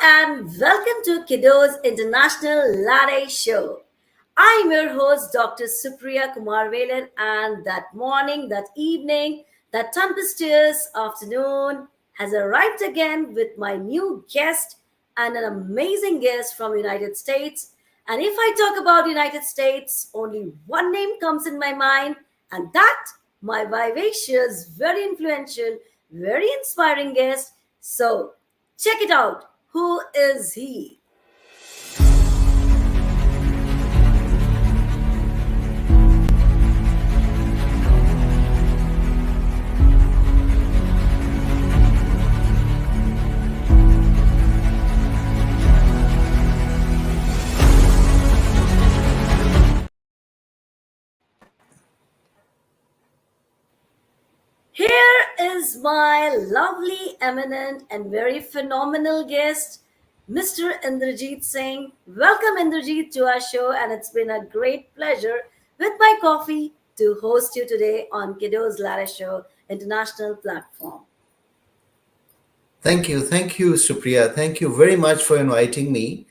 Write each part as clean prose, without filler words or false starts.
and welcome to Kudos International Latte Show. I'm your host, Dr. Supriya Kumaravelan, and that morning, that evening, that tempestuous afternoon has arrived again with my new guest and an amazing guest from United States. And if I talk about United States, only one name comes in my mind, and that my vivacious, very influential, very inspiring guest. So check it out. Who is he? Here is my lovely, eminent, and very phenomenal guest, Mr. Inderjit Singh. Welcome, Inderjit, to our show, and it's been a great pleasure with my coffee to host you today on Kudos Latte Show International platform. Thank you, Supriya. Thank you very much for inviting me.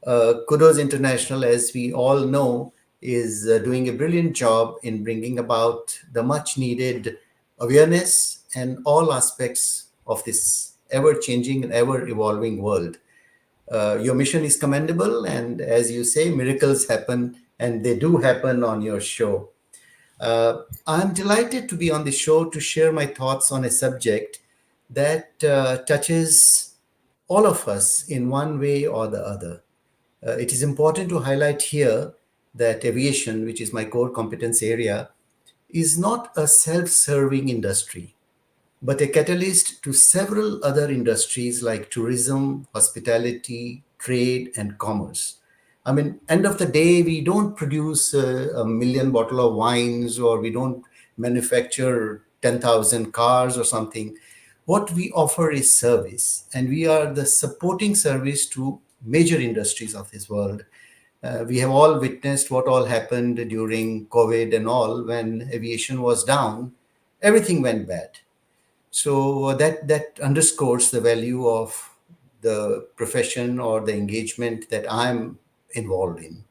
Kudos International, as we all know, is doing a brilliant job in bringing about the much needed awareness and all aspects of this ever changing and ever evolving world. Your mission is commendable, and as you say, miracles happen, and they do happen on your show. I'm delighted to be on the show to share my thoughts on a subject that touches all of us in one way or the other. It is important to highlight here that aviation, which is my core competence area, is not a self serving industry, but a catalyst to several other industries like tourism, hospitality, trade, and commerce. I mean, end of the day, we don't produce a million bottle of wines, or we don't manufacture 10,000 cars or something. What we offer is service, and we are the supporting service to major industries of this world. We have all witnessed what all happened during COVID and all. When aviation was down, everything went bad. So that underscores the value of the profession or the engagement that I'm involved in.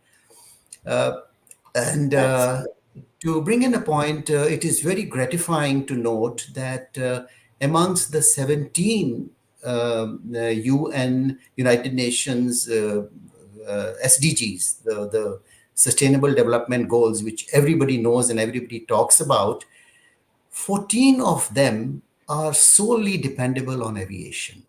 Uh, and That's To bring in a point, it is very gratifying to note that amongst the 17 UN United Nations SDGs, the Sustainable Development Goals, which everybody knows and everybody talks about, 14 of them are solely dependable on aviation.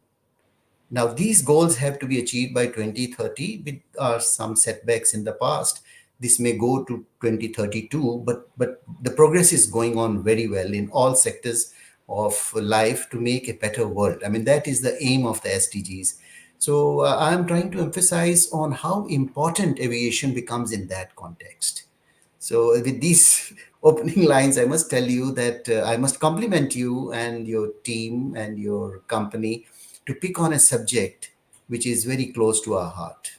Now, these goals have to be achieved by 2030 with some setbacks in the past. This may go to 2032, but the progress is going on very well in all sectors of life to make a better world. I mean, that is the aim of the SDGs. So I'm trying to emphasize on how important aviation becomes in that context. So with these opening lines, I must tell you that I must compliment you and your team and your company to pick on a subject which is very close to our heart.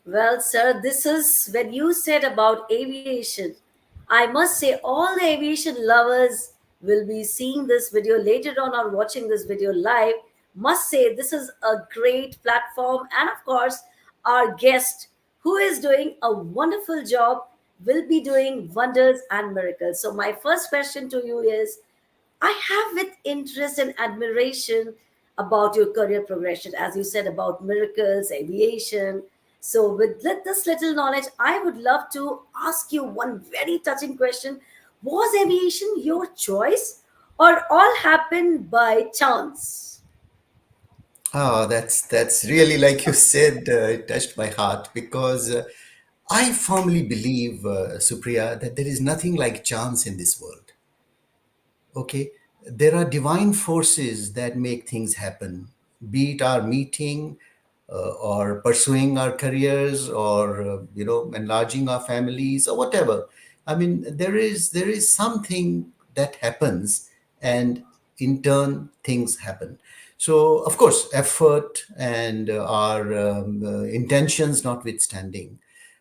Well, sir, this is when you said about aviation. I must say, all the aviation lovers will be seeing this video later on or watching this video live. Must say, this is a great platform. And of course, our guest, who is doing a wonderful job, will be doing wonders and miracles. So, my first question to you is, I have with interest and admiration about your career progression, as you said about miracles, aviation. So, with this little knowledge, I would love to ask you one very touching question. Was aviation your choice, or all happened by chance? Oh, that's really, like you said, it touched my heart because I firmly believe, Supriya, that there is nothing like chance in this world. Okay, there are divine forces that make things happen, be it our meeting or pursuing our careers, or enlarging our families, or whatever. I mean, there is something that happens, and in turn things happen. So of course, effort and our intentions notwithstanding,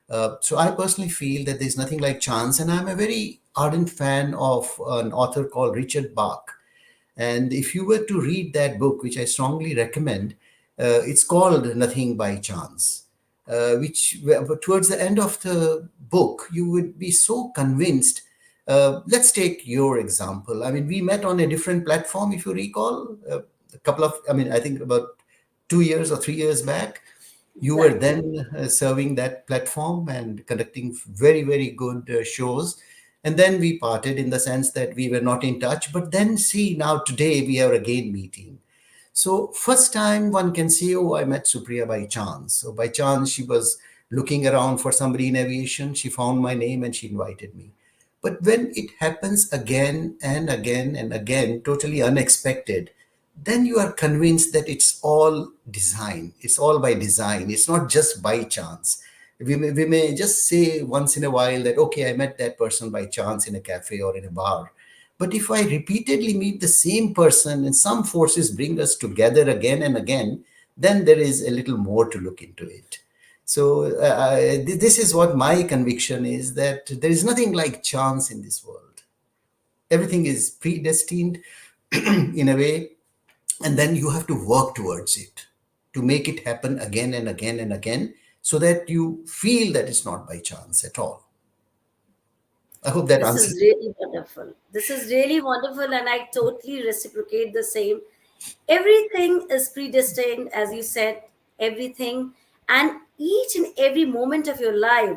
so I personally feel that there's nothing like chance, and I'm a very ardent fan of an author called Richard Bach. And if you were to read that book, which I strongly recommend, it's called Nothing by Chance, which but towards the end of the book, you would be so convinced. Let's take your example. I mean, we met on a different platform, if you recall, a couple of, I mean, I think about 2 years or 3 years back. You were Exactly. then serving that platform and conducting very, very good shows. And then we parted in the sense that we were not in touch. But then, see, now today we are again meeting. So, first time one can say, oh, I met Supriya by chance. So, by chance, she was looking around for somebody in aviation. She found my name and she invited me. But when it happens again and again and again, totally unexpected, then you are convinced that it's all design. It's all by design. It's not just by chance. We may just say once in a while that, okay, I met that person by chance in a cafe or in a bar. But if I repeatedly meet the same person and some forces bring us together again and again, then there is a little more to look into it. So, this is what my conviction is, that there is nothing like chance in this world. Everything is predestined in a way, and then you have to work towards it to make it happen again and again and again, so that you feel that it's not by chance at all. I hope that This answers. is really wonderful. This is really wonderful, and I totally reciprocate the same. Everything is predestined, as you said, everything, and each and every moment of your life,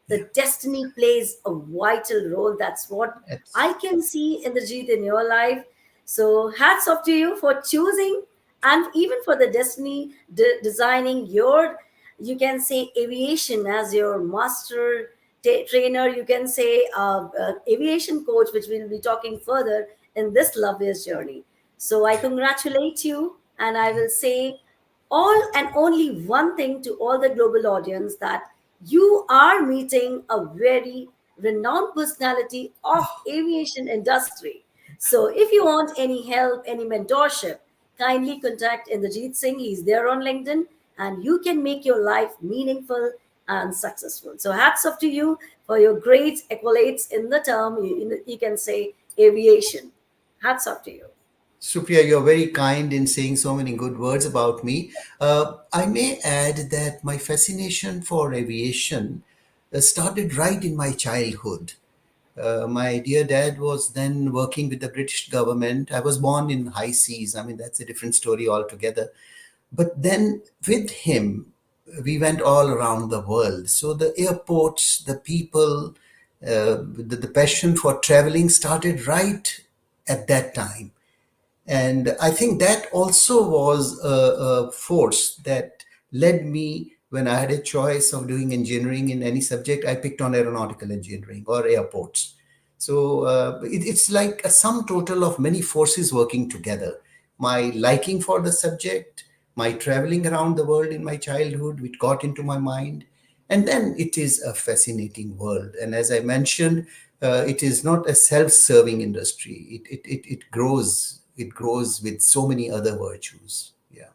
the Yeah. destiny plays a vital role. That's what It's, I can see in the Jeet in your life. So, hats off to you for choosing and even for the destiny designing your, you can say, aviation as your master trainer, you can say aviation coach, which we'll be talking further in this loveliest journey. So I congratulate you, and I will say all and only one thing to all the global audience, that you are meeting a very renowned personality of aviation industry. So if you want any help, any mentorship, kindly contact Inderjit Singh. He's there on LinkedIn, and you can make your life meaningful and successful. So hats off to you for your great accolades in the term, you can say, aviation. Hats off to you. Supriya, you're very kind in saying so many good words about me. I may add that my fascination for aviation started right in my childhood. My dear dad was then working with the British government. I was born in high seas. I mean, that's a different story altogether. But then with him, we went all around the world. So the airports, the people, the passion for traveling started right at that time. And I think that also was a force that led me, when I had a choice of doing engineering in any subject, I picked on aeronautical engineering or airports. So it's like a sum total of many forces working together. My liking for the subject, my traveling around the world in my childhood, which got into my mind, and then it is a fascinating world. And as I mentioned, it is not a self-serving industry. It grows. It grows with so many other virtues. Yeah.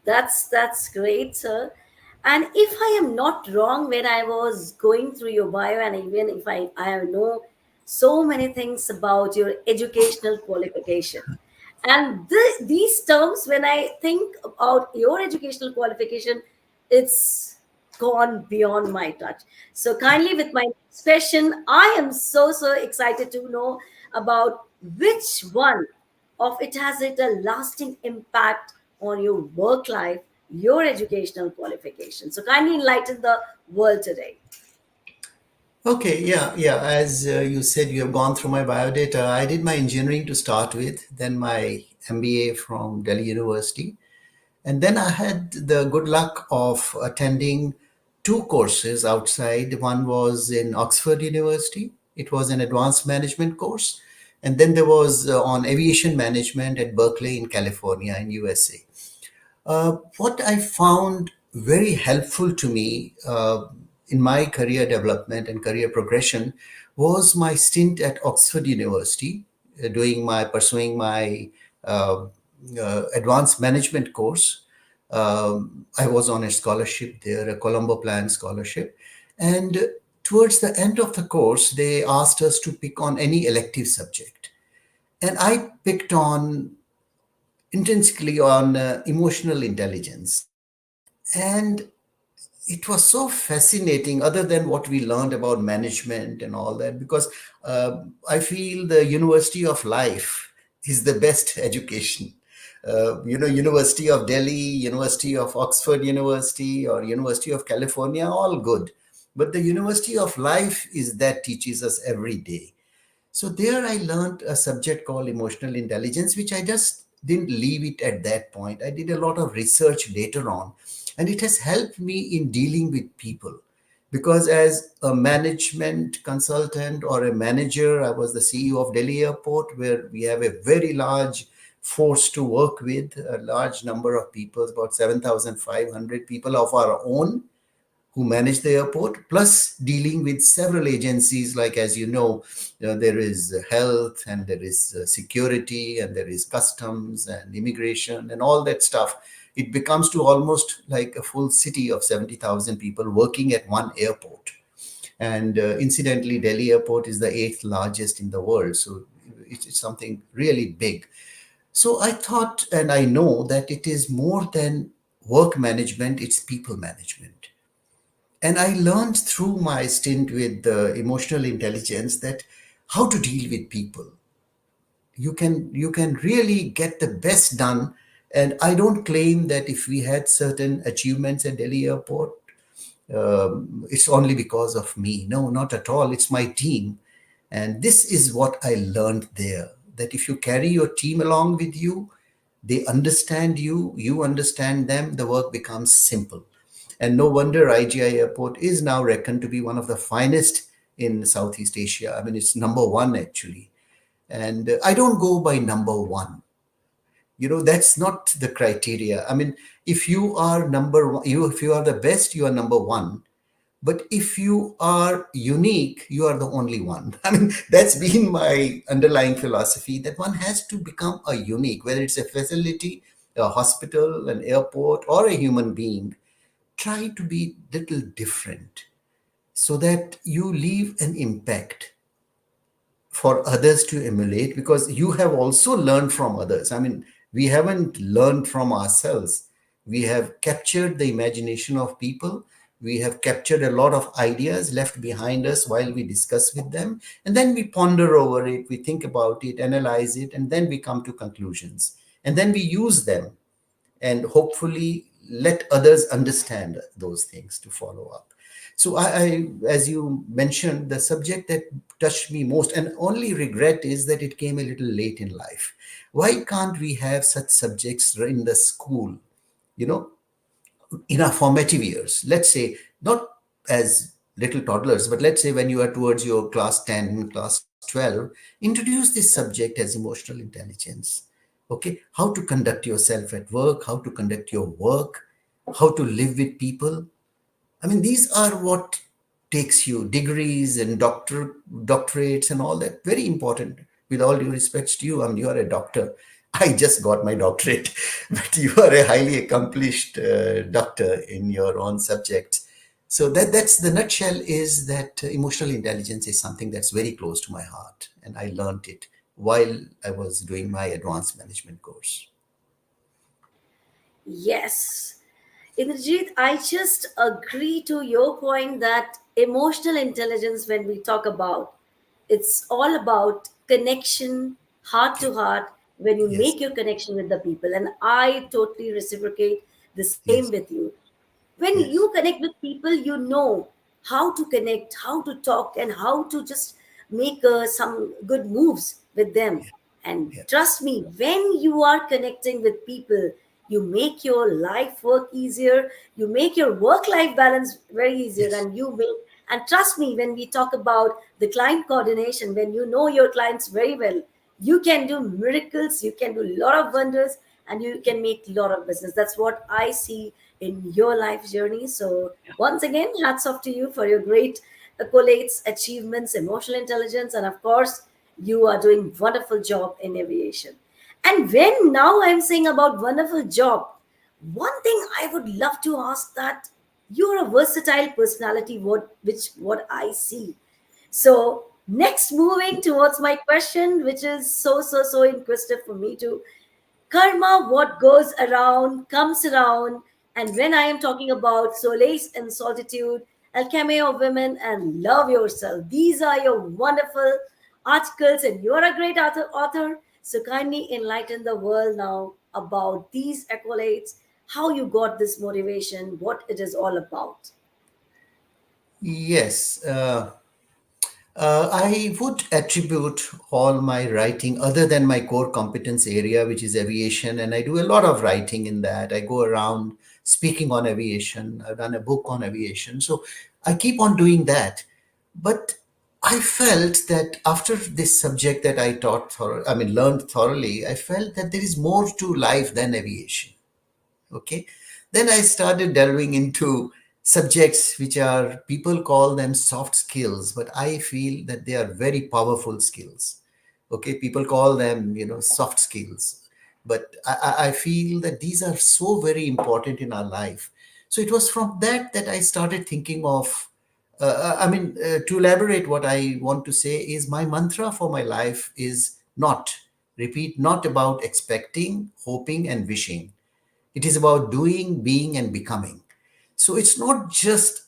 That's great, sir. And if I am not wrong, when I was going through your bio, and even if I know so many things about your educational qualification, and these terms, when I think about your educational qualification, it's gone beyond my touch. So kindly, with my next question, I am so excited to know about which one of it has it a lasting impact on your work life, your educational qualification. So kindly enlighten the world today. Okay. Yeah. Yeah. As you said, you have gone through my biodata. I did my engineering to start with, then my MBA from Delhi University. And then I had the good luck of attending two courses outside. One was in Oxford University, it was an advanced management course. And then there was on aviation management at Berkeley in California, in USA. What I found very helpful to me in my career development and career progression was my stint at Oxford University, pursuing my uh, advanced management course. I was on a scholarship there, a Colombo Plan scholarship, and towards the end of the course, they asked us to pick on any elective subject. And I picked on intrinsically on emotional intelligence. And it was so fascinating, other than what we learned about management and all that, because I feel the University of Life is the best education. University of Delhi, University of Oxford University, or University of California, all good. But the University of Life is that teaches us every day. So there I learned a subject called emotional intelligence, which I just didn't leave it at that point. I did a lot of research later on, and it has helped me in dealing with people. Because as a management consultant or a manager, I was the CEO of Delhi Airport, where we have a very large force to work with, a large number of people, about 7,500 people of our own who manage the airport, plus dealing with several agencies like, as you know, there is health, and there is security, and there is customs and immigration and all that stuff. It becomes to almost like a full city of 70,000 people working at one airport. And incidentally, Delhi Airport is the eighth largest in the world. So it's something really big. So I thought, and I know that it is more than work management, it's people management. And I learned through my stint with emotional intelligence that how to deal with people. You can really get the best done. And I don't claim that if we had certain achievements at Delhi Airport, it's only because of me. No, not at all. It's my team. And this is what I learned there, that if you carry your team along with you, they understand you, you understand them, the work becomes simple. And no wonder IGI Airport is now reckoned to be one of the finest in Southeast Asia. I mean, it's number one actually. And I don't go by number one. That's not the criteria. I mean, if you are number one, if you are the best, you are number one. But if you are unique, you are the only one. I mean, that's been my underlying philosophy, that one has to become a unique, whether it's a facility, a hospital, an airport, or a human being. Try to be little different so that you leave an impact for others to emulate, because you have also learned from others. I mean, we haven't learned from ourselves. We have captured the imagination of people. We have captured a lot of ideas left behind us while we discuss with them. And then we ponder over it, we think about it, analyze it, and then we come to conclusions. And then we use them and hopefully let others understand those things to follow up. So as you mentioned, the subject that touched me most and only regret is that it came a little late in life. Why can't we have such subjects in the school, you know, in our formative years? Let's say not as little toddlers, but let's say when you are towards your class 10, class 12, introduce this subject as emotional intelligence. Okay, how to conduct yourself at work, how to conduct your work, how to live with people. I mean, these are what takes you degrees and doctorates and all that. Very important. With all due respects to you, I mean, you are a doctor. I just got my doctorate, but you are a highly accomplished doctor in your own subject. So that's the nutshell, is that emotional intelligence is something that's very close to my heart, and I learned it while I was doing my advanced management course. Yes. Indrajit, I just agree to your point that emotional intelligence, when we talk about, it's all about connection, heart Yeah. to heart, when you Yes. make your connection with the people. And I totally reciprocate the same Yes. with you. When you Yes. connect with people, you know how to connect, how to talk, and how to just make some good moves with them. And Yeah. trust me, when you are connecting with people, you make your life work easier, you make your work life balance very easier, Yes. and you make, and trust me, when we talk about the client coordination, when you know your clients very well, you can do miracles, you can do a lot of wonders, and you can make a lot of business. That's what I see in your life journey. So once again, hats off to you for your great accolades, achievements, emotional intelligence, and of course, you are doing wonderful job in aviation. And when now I'm saying about wonderful job, one thing I would love to ask, that You're a versatile personality, what I see. So next, moving towards my question, which is so inquisitive for me too. Karma, what goes around comes around. And when I am talking about solace and solitude, alchemy of women, and love yourself, these are your wonderful articles, and you're a great author. So kindly enlighten the world now about these accolades, how you got this motivation, what it is all about. Yes. I would attribute all my writing, other than my core competence area, which is aviation, and I do a lot of writing in that. I go around speaking on aviation. I've done a book on aviation. So I keep on doing that. But I felt that after this subject that I learned thoroughly, I felt that there is more to life than aviation. Okay. Then I started delving into subjects which are, people call them soft skills, but I feel that they are very powerful skills. Okay, people call them, soft skills, but I feel that these are so very important in our life. So it was from that I started thinking of, to elaborate, what I want to say is my mantra for my life is not, repeat, not about expecting, hoping, and wishing. It is about doing, being, and becoming. So it's not just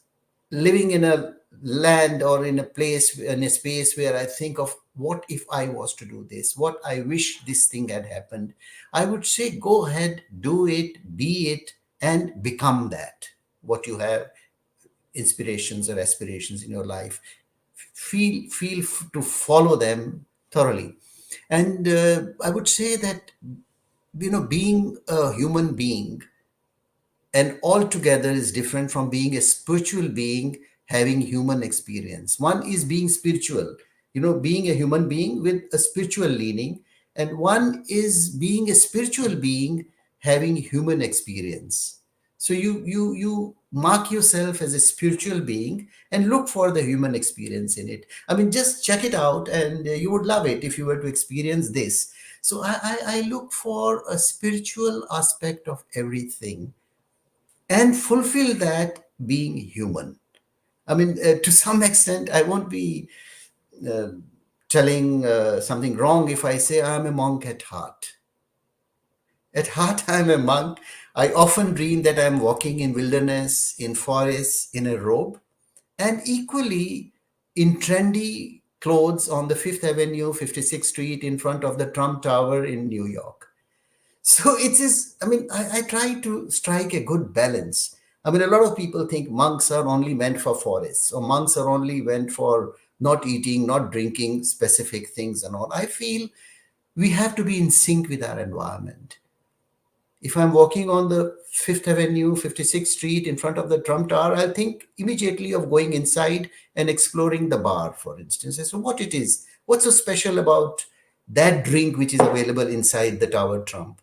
living in a land or in a place, in a space where I think of what if I was to do this, what I wish this thing had happened. I would say go ahead, do it, be it, and become that. What you have, inspirations or aspirations in your life, to follow them thoroughly. And I would say that, being a human being and altogether is different from being a spiritual being having human experience. One is being spiritual, being a human being with a spiritual leaning, and one is being a spiritual being having human experience. So you mark yourself as a spiritual being and look for the human experience in it. I mean, just check it out, and you would love it if you were to experience this. So I look for a spiritual aspect of everything and fulfill that being human. I mean, to some extent, I won't be uh, telling something wrong if I say I'm a monk at heart. At heart, I'm a monk. I often dream that I'm walking in wilderness, in forests, in a robe, and equally in trendy clothes on the Fifth Avenue, 56th Street, in front of the Trump Tower in New York. So it is, I try to strike a good balance. I mean, a lot of people think monks are only meant for forests, or monks are only meant for not eating, not drinking specific things and all. I feel we have to be in sync with our environment. If I'm walking on the Fifth Avenue, 56th Street in front of the Trump Tower, I'll think immediately of going inside and exploring the bar, for instance. So what it is, what's so special about that drink which is available inside the Tower Trump?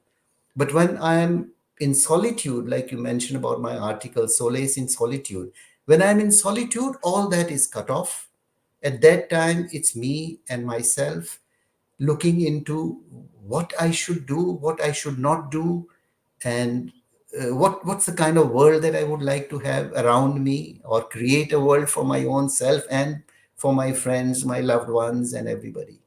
But when I am in solitude, like you mentioned about my article, Solace in Solitude, when I'm in solitude, all that is cut off. At that time, it's me and myself looking into what I should do, what I should not do, and what's the kind of world that I would like to have around me, or create a world for my own self and for my friends, my loved ones, and everybody.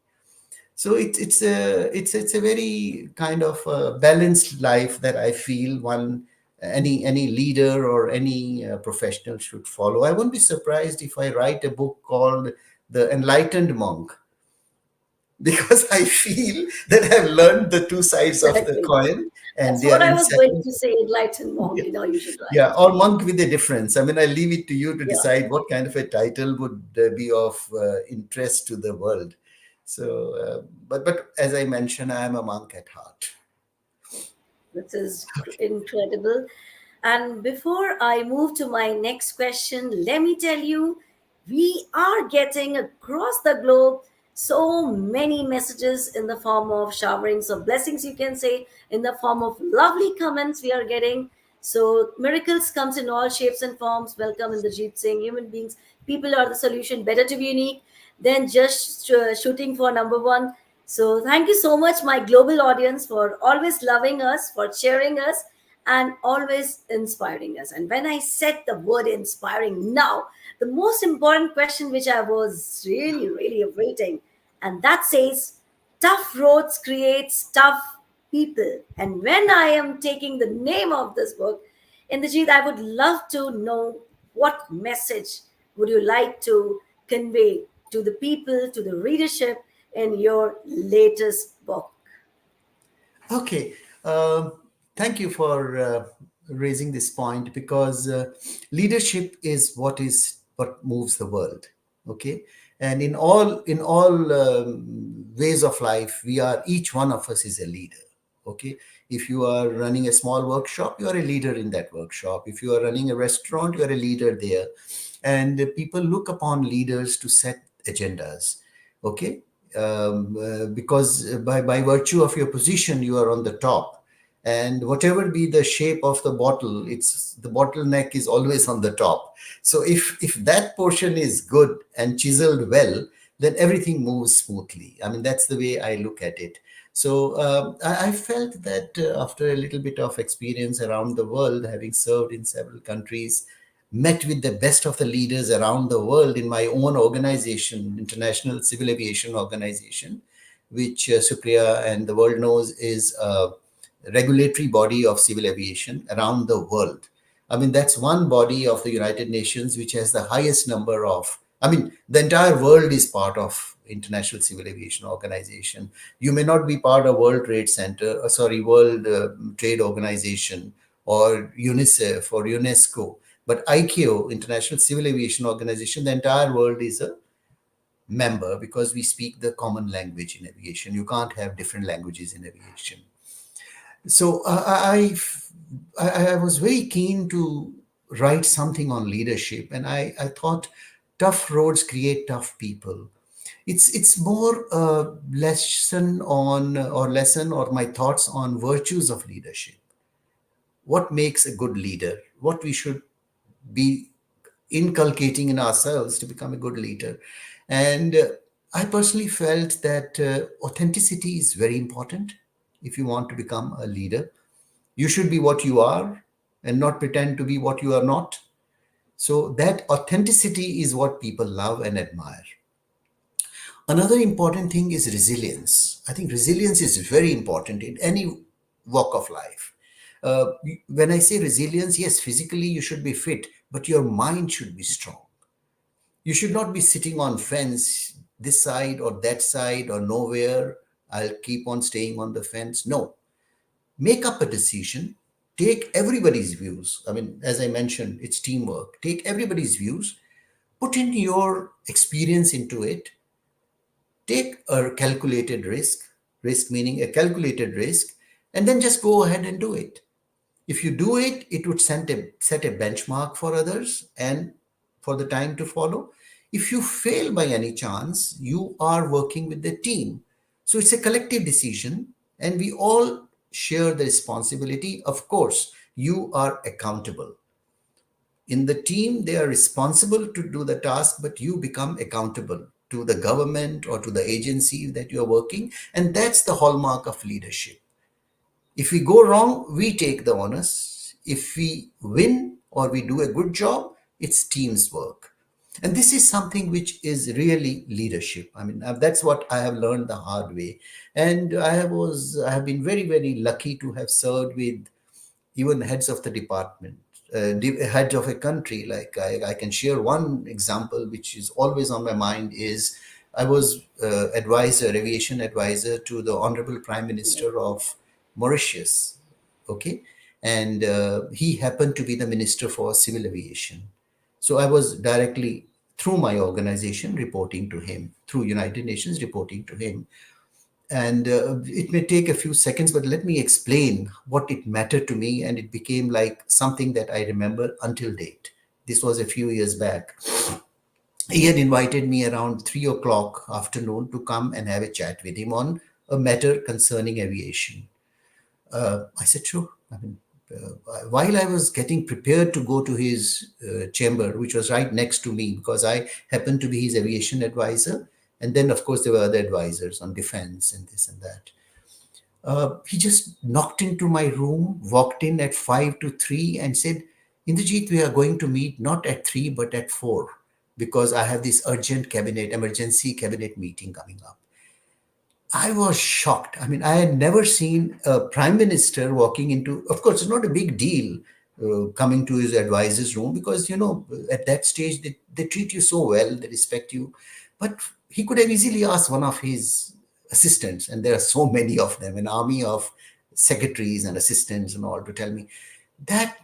So it's a very kind of balanced life that I feel one, any leader or any professional should follow. I won't be surprised if I write a book called The Enlightened Monk, because I feel that I've learned the two sides of the Exactly. coin and That's they what are I was going inseparable. to say. Enlightened monk, you should Yeah, write. or monk with a difference. I mean, I leave it to you to Yeah. decide what kind of a title would be of interest to the world. So, but as I mentioned, I am a monk at heart. This is incredible. And before I move to my next question, let me tell you, we are getting across the globe so many messages in the form of showerings of blessings, you can say, in the form of lovely comments we are getting. So miracles comes in all shapes and forms. Welcome Inderjit Singh. Human beings, people are the solution. Better to be unique than just shooting for number one. So thank you so much, my global audience, for always loving us, for cheering us. and always inspiring us. And when I said the word inspiring now, the most important question which I was really, really awaiting, and that says, tough roads creates tough people. And when I am taking the name of this book, Inderjit, I would love to know what message would you like to convey to the people, to the readership in your latest book? Okay. Thank you for raising this point, because leadership is what moves the world. Okay, and in all ways of life, we are each one of us is a leader. Okay, if you are running a small workshop, you are a leader in that workshop. If you are running a restaurant, you are a leader there, and people look upon leaders to set agendas. Okay, because by virtue of your position, you are on the top, and whatever be the shape of the bottle, it's the bottleneck is always on the top. So if that portion is good and chiseled well, then everything moves smoothly. I mean, that's the way I look at it. So I felt that after a little bit of experience around the world, having served in several countries, met with the best of the leaders around the world in my own organization, International Civil Aviation Organization, which Supriya and the world knows is a regulatory body of civil aviation around the world. I mean, that's one body of the United Nations which has the highest number of, I mean, the entire world is part of International Civil Aviation Organization. You may not be part of World Trade Center, World Trade Organization, or UNICEF or UNESCO, but ICAO, International Civil Aviation Organization, the entire world is a member, because we speak the common language in aviation. You can't have different languages in aviation. So I was very keen to write something on leadership, and I thought tough roads create tough people. It's more a lesson or my thoughts on virtues of leadership. What makes a good leader? What we should be inculcating in ourselves to become a good leader. And I personally felt that authenticity is very important if you want to become a leader. You should be what you are and not pretend to be what you are not. So, that authenticity is what people love and admire. Another important thing is resilience. I think resilience is very important in any walk of life. When I say resilience, yes, physically you should be fit, but your mind should be strong. You should not be sitting on fence, this side or that side or nowhere. I'll keep on staying on the fence. No, make up a decision. Take everybody's views. I mean, as I mentioned, it's teamwork. Take everybody's views, put in your experience into it, take a calculated risk meaning a calculated risk, and then just go ahead and do it. If you do it, it would set a benchmark for others and for the time to follow. If you fail by any chance, you are working with the team. So it's a collective decision, and we all share the responsibility. Of course, you are accountable. In the team, they are responsible to do the task, but you become accountable to the government or to the agency that you are working. And that's the hallmark of leadership. If we go wrong, we take the onus. If we win or we do a good job, it's team's work. And this is something which is really leadership. I mean, that's what I have learned the hard way. And I have been very, very lucky to have served with even heads of the department, heads of a country. Like I can share one example which is always on my mind is I was aviation advisor to the Honorable Prime Minister of Mauritius. Okay, and he happened to be the Minister for Civil Aviation. So I was directly through my organization reporting to him, through United Nations reporting to him. And it may take a few seconds, but let me explain what it mattered to me. And it became like something that I remember until date. This was a few years back. He had invited me around 3 o'clock afternoon to come and have a chat with him on a matter concerning aviation. I said, sure. I mean, while I was getting prepared to go to his chamber, which was right next to me, because I happened to be his aviation advisor. And then, of course, there were other advisors on defense and this and that. He just knocked into my room, walked in at 5 to 3, and said, Inderjit, we are going to meet not at 3 but at 4 because I have this emergency cabinet meeting coming up. I was shocked. I mean, I had never seen a prime minister walking into, of course, it's not a big deal coming to his advisor's room because, at that stage, they treat you so well, they respect you. But he could have easily asked one of his assistants, and there are so many of them, an army of secretaries and assistants and all, to tell me that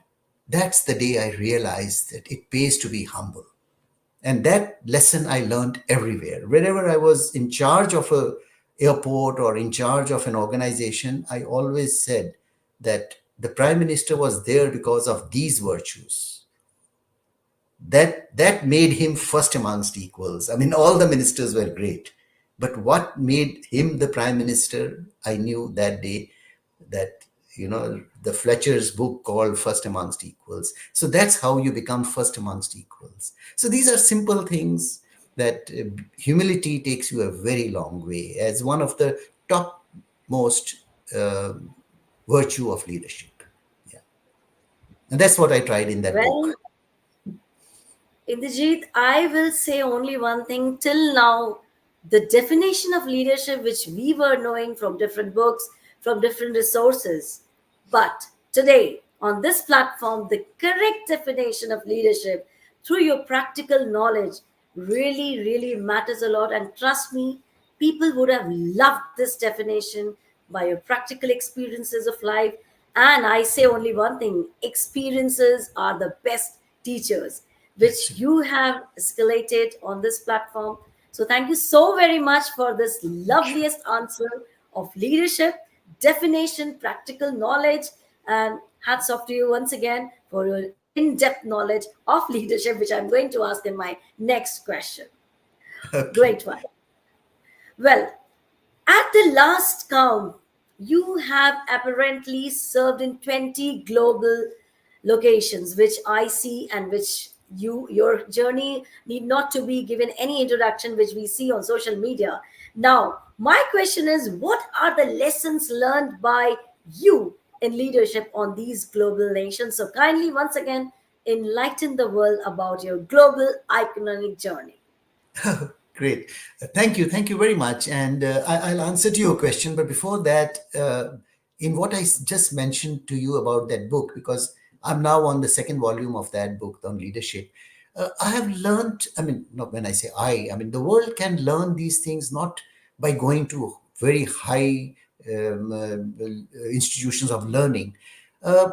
that's the day I realized that it pays to be humble. And that lesson I learned everywhere. Wherever I was in charge of a airport or in charge of an organization, I always said that the prime minister was there because of these virtues. That made him first amongst equals. I mean, all the ministers were great, but what made him the prime minister, I knew that day, that the Fletcher's book called First Amongst Equals. So that's how you become first amongst equals. So these are simple things that humility takes you a very long way as one of the top most uh, virtue of leadership. Yeah, and that's what I tried in that Well, book. Indrajit, I will say only one thing. Till now, the definition of leadership, which we were knowing from different books, from different resources, but today on this platform, the correct definition of leadership through your practical knowledge really, really matters a lot. And trust me, people would have loved this definition by your practical experiences of life. And I say only one thing: experiences are the best teachers, which Absolutely. you have escalated on this platform. So, thank you so very much for this loveliest answer of leadership, definition, practical knowledge, and hats off to you once again for your in depth knowledge of leadership, which I'm going to ask in my next question. Okay. Great one. Well, at the last count, you have apparently served in 20 global locations, which I see and which your journey need not to be given any introduction, which we see on social media. Now, my question is, what are the lessons learned by you in leadership on these global nations? So kindly once again enlighten the world about your global iconic journey. Great. Thank you very much. And I'll answer to your question. But before that, in what just mentioned to you about that book, because I'm now on the second volume of that book on leadership, I have learned, I mean, not when I say I mean, the world can learn these things not by going to very high institutions of learning. Uh,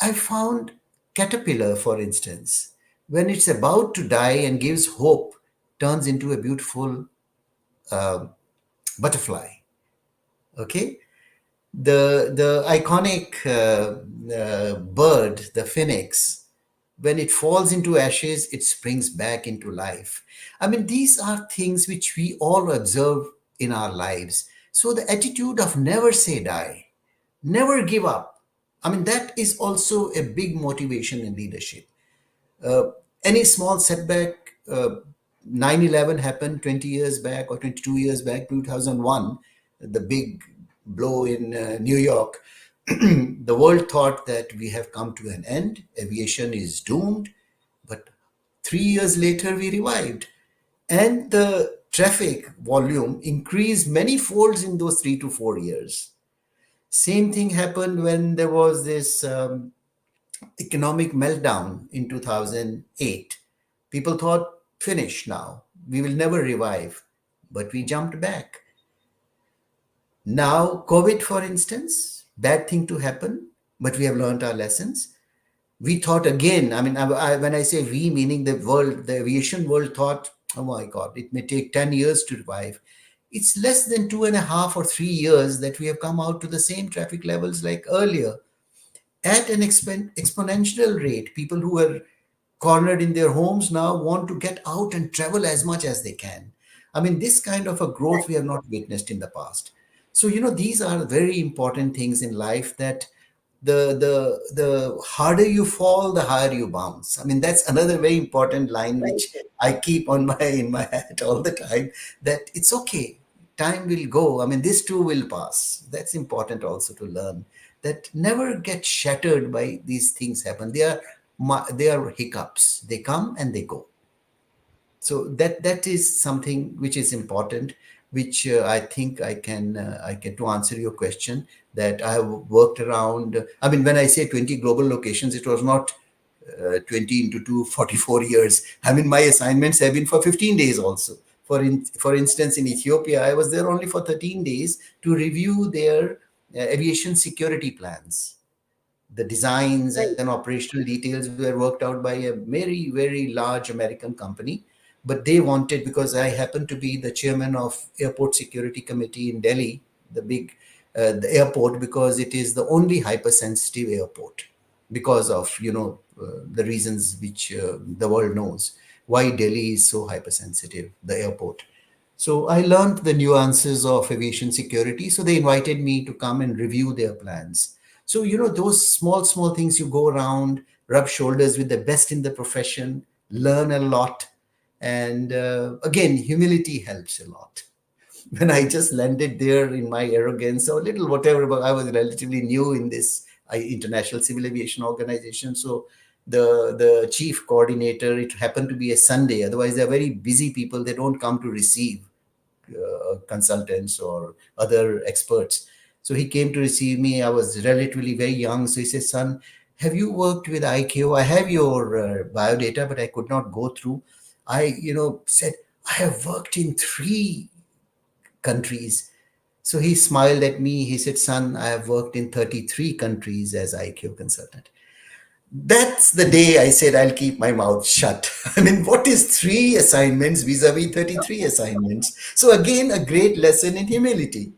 I found caterpillar, for instance, when it's about to die and gives hope, turns into a beautiful butterfly. Okay, the iconic bird, the phoenix, when it falls into ashes, it springs back into life. I mean, these are things which we all observe in our lives. So the attitude of never say die, never give up, I mean, that is also a big motivation in leadership. uh, any small setback, 9/11 happened 20 years back or 22 years back, 2001, the big blow in New York. The world thought that we have come to an end, aviation is doomed. But 3 years later, we revived. And the traffic volume increased many folds in those 3 to 4 years. Same thing happened when there was this economic meltdown in 2008. People thought, finish now, we will never revive. But we jumped back. Now, COVID, for instance, bad thing to happen, but we have learned our lessons. We thought again, I mean, when I say we, meaning the world, the aviation world thought, oh my God, it may take 10 years to revive. It's less than 2.5 or 3 years that we have come out to the same traffic levels like earlier at an exponential rate. People who are cornered in their homes now want to get out and travel as much as they can. I mean, this kind of a growth we have not witnessed in the past. So, these are very important things in life, that the harder you fall, the higher you bounce. I mean, that's another very important line Very which true. I keep on my in my head all the time, that it's okay. time will go. I mean, this too will pass. That's important also to learn, that never get shattered by these things happen. They are hiccups. They come and they go. So that is something which is important, which I think I can to answer your question, that I have worked around. I mean, when I say 20 global locations, it was not 20 into 2 44 years. I mean, my assignments have been for 15 days also. For instance, in Ethiopia, I was there only for 13 days to review their aviation security plans. The designs and Right. operational details were worked out by a very, very large American company. But they wanted, because I happen to be the chairman of Airport Security Committee in Delhi, the big the airport, because it is the only hypersensitive airport, because of the reasons which the world knows why Delhi is so hypersensitive, the airport. So I learned the nuances of aviation security. So they invited me to come and review their plans. So, those small, small things, you go around, rub shoulders with the best in the profession, learn a lot. And again, humility helps a lot. When I just landed there in my arrogance or little whatever, but I was relatively new in this international civil aviation organization. So the chief coordinator, it happened to be a Sunday. Otherwise, they're very busy people. They don't come to receive consultants or other experts. So he came to receive me. I was relatively very young. So he said, "Son, have you worked with ICAO? I have your biodata, but I could not go through." I, said, "I have worked in 3 countries." So he smiled at me. He said, "Son, I have worked in 33 countries as ICAO consultant." That's the day I said I'll keep my mouth shut. I mean, what is 3 assignments vis-a-vis 33 assignments? So again, a great lesson in humility.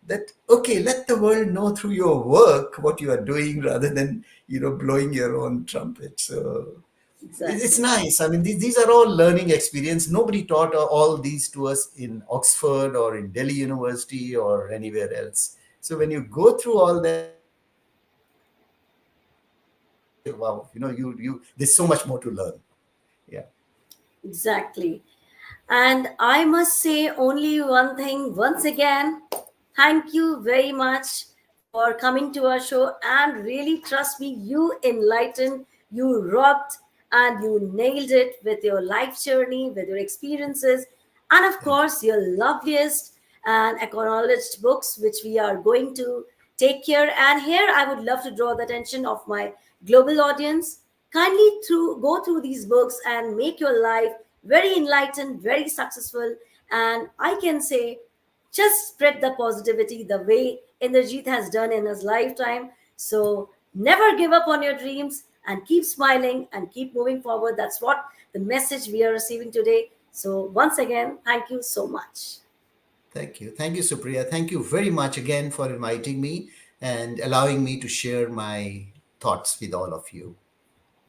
That okay, let the world know through your work what you are doing rather than blowing your own trumpet. So it's Exactly. nice. I mean, these are all learning experience. Nobody taught all these to us in Oxford or in Delhi University or anywhere else. So when you go through all that, you realize that wow, you there's so much more to learn. Yeah. Exactly. And I must say only one thing once again. Thank you very much for coming to our show. And really, trust me, you enlightened, you rocked, and you nailed it with your life journey, with your experiences, and of Thank you. course, your loveliest and acknowledged books, which we are going to take care. And here, I would love to draw the attention of my global audience. Kindly go through these books and make your life very enlightened, very successful, and I can say just spread the positivity the way Inderjit has done in his lifetime. So never give up on your dreams and keep smiling and keep moving forward. That's what the message we are receiving today. So once again, thank you so much. Thank you, Supriya. Thank you very much again for inviting me and allowing me to share my thoughts with all of you.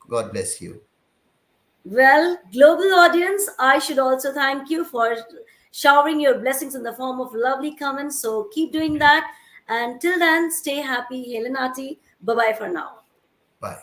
God bless you. Well, global audience, I should also thank you for showering your blessings in the form of lovely comments. So keep doing that. And till then, stay happy, Helenati. Bye bye for now. Bye.